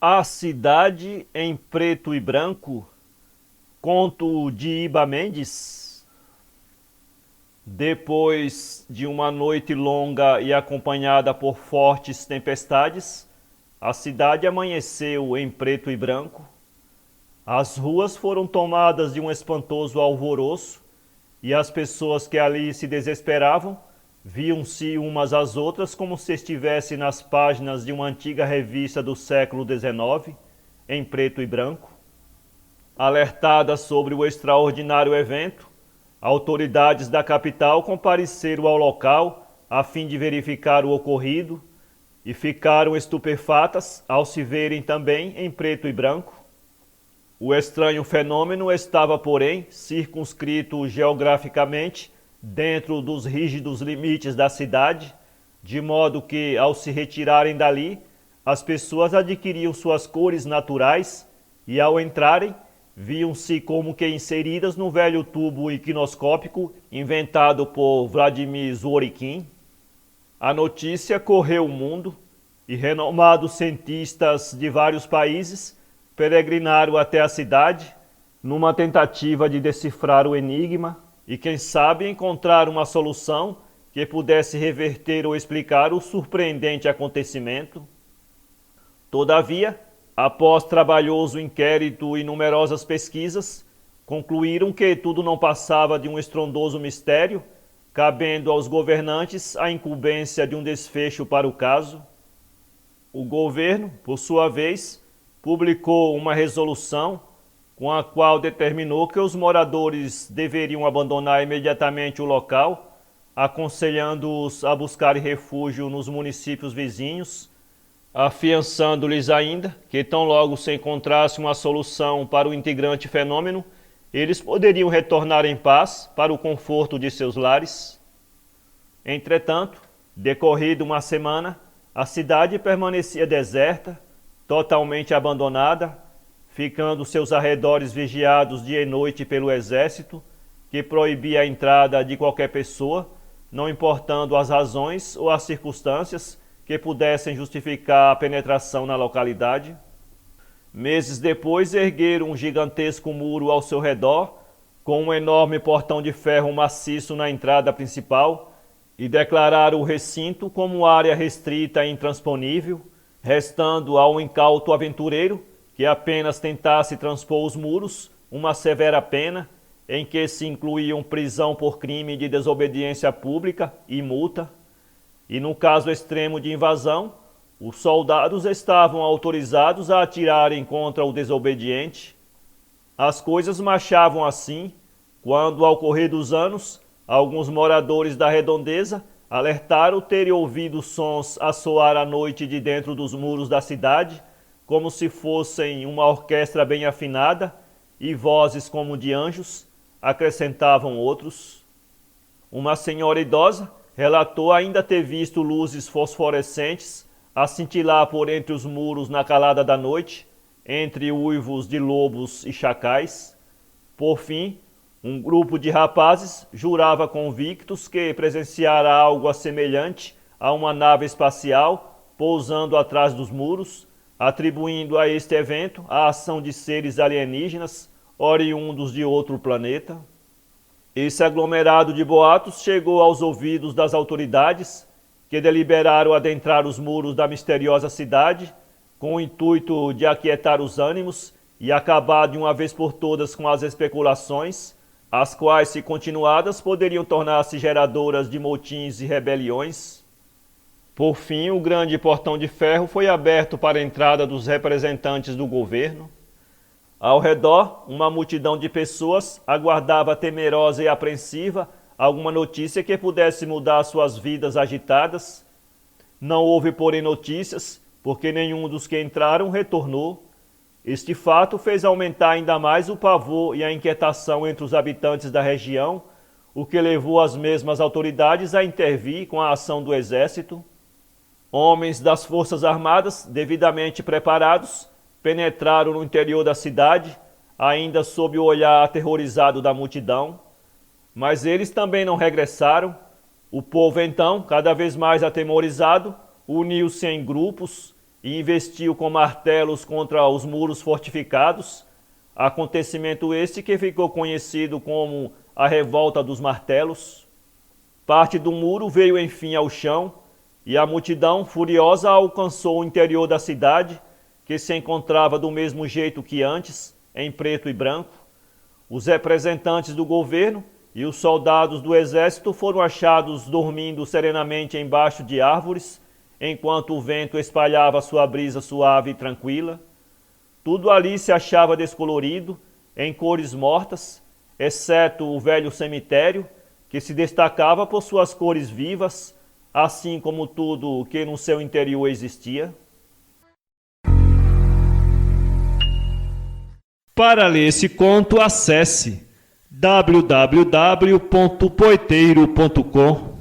A Cidade em Preto e Branco, conto de Iba Mendes. Depois de uma noite longa e acompanhada por fortes tempestades, a cidade amanheceu em preto e branco. As ruas foram tomadas de um espantoso alvoroço e as pessoas que ali se desesperavam viam-se umas às outras como se estivessem nas páginas de uma antiga revista do século XIX, em preto e branco. Alertadas sobre o extraordinário evento, autoridades da capital compareceram ao local a fim de verificar o ocorrido e ficaram estupefatas ao se verem também em preto e branco. O estranho fenômeno estava, porém, circunscrito geograficamente dentro dos rígidos limites da cidade, de modo que, ao se retirarem dali, as pessoas adquiriam suas cores naturais e, ao entrarem, viam-se como que inseridas no velho tubo equinoscópico inventado por Vladimir Zworykin. A notícia correu o mundo e renomados cientistas de vários países peregrinaram até a cidade numa tentativa de decifrar o enigma e, quem sabe, encontrar uma solução que pudesse reverter ou explicar o surpreendente acontecimento. Todavia, após trabalhoso inquérito e numerosas pesquisas, concluíram que tudo não passava de um estrondoso mistério, cabendo aos governantes a incumbência de um desfecho para o caso. O governo, por sua vez, publicou uma resolução com a qual determinou que os moradores deveriam abandonar imediatamente o local, aconselhando-os a buscar refúgio nos municípios vizinhos, afiançando-lhes ainda que tão logo se encontrasse uma solução para o integrante fenômeno, eles poderiam retornar em paz para o conforto de seus lares. Entretanto, decorrida uma semana, a cidade permanecia deserta, totalmente abandonada, ficando seus arredores vigiados dia e noite pelo exército, que proibia a entrada de qualquer pessoa, não importando as razões ou as circunstâncias que pudessem justificar a penetração na localidade. Meses depois ergueram um gigantesco muro ao seu redor, com um enorme portão de ferro maciço na entrada principal, e declararam o recinto como área restrita e intransponível, restando ao incauto aventureiro que apenas tentasse transpor os muros uma severa pena, em que se incluíam prisão por crime de desobediência pública e multa. E no caso extremo de invasão, os soldados estavam autorizados a atirarem contra o desobediente. As coisas marchavam assim, quando, ao correr dos anos, alguns moradores da redondeza alertaram terem ouvido sons a soar à noite de dentro dos muros da cidade, como se fossem uma orquestra bem afinada, e vozes como de anjos, acrescentavam outros. Uma senhora idosa relatou ainda ter visto luzes fosforescentes a cintilar por entre os muros na calada da noite, entre uivos de lobos e chacais. Por fim, um grupo de rapazes jurava convictos que presenciara algo semelhante a uma nave espacial pousando atrás dos muros, atribuindo a este evento a ação de seres alienígenas oriundos de outro planeta. Esse aglomerado de boatos chegou aos ouvidos das autoridades, que deliberaram adentrar os muros da misteriosa cidade, com o intuito de aquietar os ânimos e acabar de uma vez por todas com as especulações, as quais, se continuadas, poderiam tornar-se geradoras de motins e rebeliões. Por fim, o grande portão de ferro foi aberto para a entrada dos representantes do governo. Ao redor, uma multidão de pessoas aguardava temerosa e apreensiva alguma notícia que pudesse mudar suas vidas agitadas. Não houve, porém, notícias, porque nenhum dos que entraram retornou. Este fato fez aumentar ainda mais o pavor e a inquietação entre os habitantes da região, o que levou as mesmas autoridades a intervir com a ação do exército. Homens das Forças Armadas, devidamente preparados, penetraram no interior da cidade, ainda sob o olhar aterrorizado da multidão. Mas eles também não regressaram. O povo, então, cada vez mais atemorizado, uniu-se em grupos e investiu com martelos contra os muros fortificados, acontecimento este que ficou conhecido como a Revolta dos Martelos. Parte do muro veio enfim ao chão, e a multidão furiosa alcançou o interior da cidade, que se encontrava do mesmo jeito que antes, em preto e branco. Os representantes do governo e os soldados do exército foram achados dormindo serenamente embaixo de árvores, enquanto o vento espalhava sua brisa suave e tranquila. Tudo ali se achava descolorido, em cores mortas, exceto o velho cemitério, que se destacava por suas cores vivas, assim como tudo o que no seu interior existia. Para ler esse conto, acesse www.poeteiro.com.